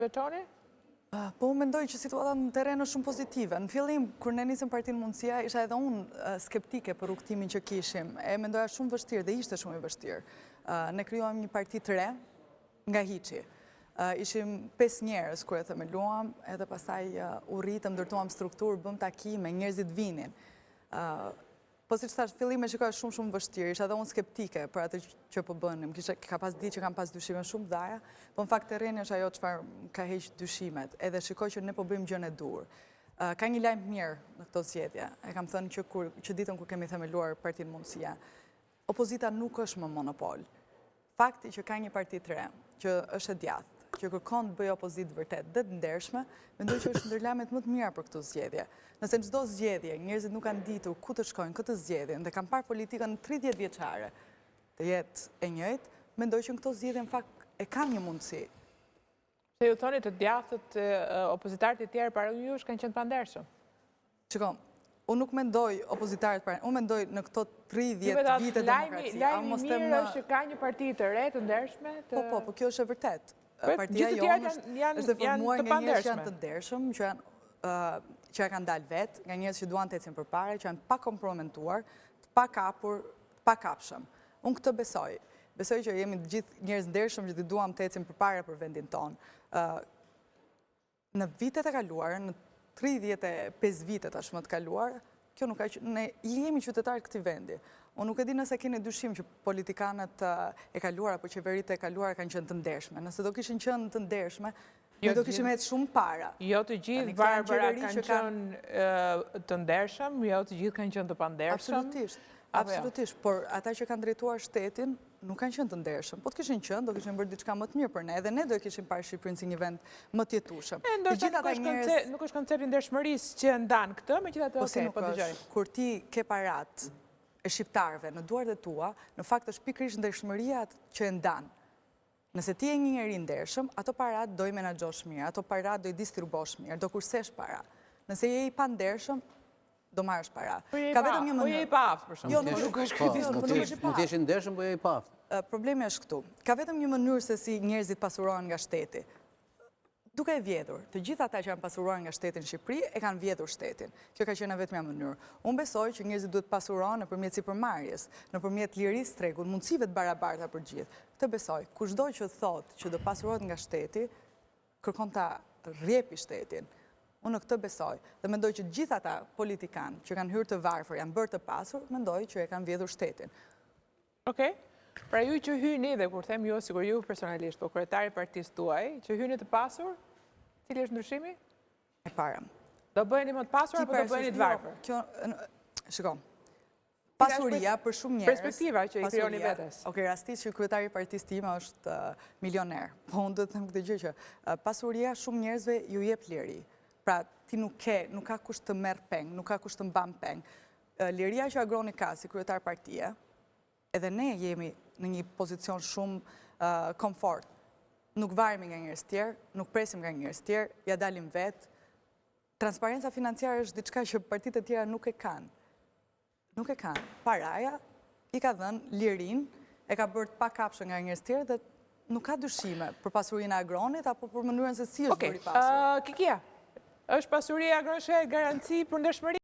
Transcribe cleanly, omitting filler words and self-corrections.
Betoni? Po, mendoj që situata në teren është shumë pozitive. Në fillim, kur ne nisëm Partinë Mundësia, isha edhe unë skeptike për rrugtimin që kishim. E mendoja shumë vështirë dhe ishte shumë i vështirë. Ne krijuam një parti të re nga hiqi. Ishim 5 njerëz kur e themeluam, edhe pastaj u rritëm, ndërtuam strukturë, bëm takime, njerëzit vinin. Po si që thash, fillim e shikoja shumë vështirë, isha edhe unë skeptike për atë që po bënim. Ka pas di që kam pas dyshime shumë dhaja, po në fakt terreni është ajo çfarë ka heq dyshimet, edhe shikoj që ne po bëjmë gjën e dur. Ka një lajm mirë në këto zgjedhje. E kam thënë që ditën kur kemi themeluar Partinë Mundësia, opozita nuk është më monopol. Fakti që ka një parti të re, që është e djathtë, që kërkon të bëjë opozitë vërtet dhe të ndershme, mendoj që është ndërlamet më të mira për këtë zgjedhje. Nëse në çdo zgjedhje njerëzit nuk kanë ditur ku të shkojnë këtë zgjedhje dhe kanë parë politikën 30 vjeçare të jetë e njëjtë, mendoj që në këto zgjedhje në fakt e kanë një mundësi. Se ju thoni të djathtët opozitarët e tjerë para jush kanë qenë pandershëm. Shikoj, unë nuk mendoj opozitarët para, unë mendoj në këto 30 vite demokracie. Lajmi mirë është që ka një parti të re të ndershme. Po, kjo është e vërtet. Partia Gjithë të jonë tjerët është formuar janë të nga njerëz që janë pandershme. të ndershëm, që kanë dalë vetë, nga njerëz që duan të ecin përpara, që janë pa kompromentuar, të pa kapur, të pa kapshëm. Unë këtë besoj. Besoj që jemi të gjithë njerëz ndershëm që duam të ecim përpara për vendin tonë. Në vitet e kaluara, në 35 vitet tashmë të kaluara, kjo nuk ka që ne jemi qytetarë këtij vendi. Unë nuk e di nëse keni dyshim që politikanët e kaluara apo qeveritë e kaluara kanë qenë të ndershme. Nëse do kishin qenë të ndershme, ne do kishim hedhur shumë para. Jo të gjithë Barbara kanë qenë të ndershëm, jo të gjithë kanë qenë të pandershëm. Absolutisht, por ata që kanë drejtuar shtetin nuk kanë qenë të ndershëm. Po të kishin qenë, do kishin bërë diçka më të mirë për ne, edhe ne do e kishim parë Shqipërinë si një vend më të jetueshëm. Nuk është koncepti i ndershmërisë që ndan këtë, megjithatë po dëgjoj. Kur ti ke parat e shqiptarëve në duart e tua, në fakt është pikërisht ndershmëria që e ndan. Nëse ti je një njeri ndershëm, ato parat do i menaxhosh mirë, ato parat do i distribuosh mirë, do kursesh para. Nëse je i pandershëm, do marrësh para. Ka vetëm një mënyrë. Po je i paaft, për shembull. Jo, nuk është ky Mund të jesh i ndershëm, po je i paaft. Problemi është këtu. Ka vetëm një mënyrë se si njerëzit pasurohen nga shteti. Duke e vjedhur, të gjithë ata që janë pasuruar nga shteti në Shqipëri e kanë vjedhur shtetin. Kjo ka qenë vetëm një mënyrë. Unë besoj që njerëzit duhet pasurohen nëpërmjet sipërmarrjes, nëpërmjet lirisë të rregut, mundësive të barabarta për gjithë. Këtë besoj. Kushdo që thotë që do pasurohet nga shteti, kërkon ta rrjepi shtetin. Unë në këtë besoj, dhe mendoj që gjithë ata politikanë që kanë hyrë të varfër, janë bërë të pasur, mendoj që e kanë vjedhur shtetin. Okej. Pra ju që hyni, dhe kur them ju, sigur ju personalisht, po kryetari i partisë tuaj, që hyni të pasur, cili është ndryshimi? E para. Do bëheni më të pasur apo do bëheni të varfër? Shikoj. Pasuria për shumë njerëz. Perspektiva që i krijoni vetes. Okej, rastisht që kryetari i partisë time është milioner. Po unë do të them këtë gjë që pasuria shumë njerëzve ju jep liri. Pra, ti nuk ka kusht të merr peng, nuk ka kusht të mban peng. Liria që Agroni ka si kryetar partie, edhe ne jemi në një pozicion shumë komfort. Nuk varemi nga njerëz tjerë, nuk presim nga njerëz tjerë, ja dalim vetë. Transparenca financiare është diçka që partitë e tjera nuk e kanë. Nuk e kanë. Paraja i ka dhënë lirin, e ka bërë pa kapshë nga njerëz tjerë dhe nuk ka dyshime për pasurinë e Agronit apo për mënyrën se si është bërë i pasur. Kikia, është pasuria e Agronit garanci për ndershmëri?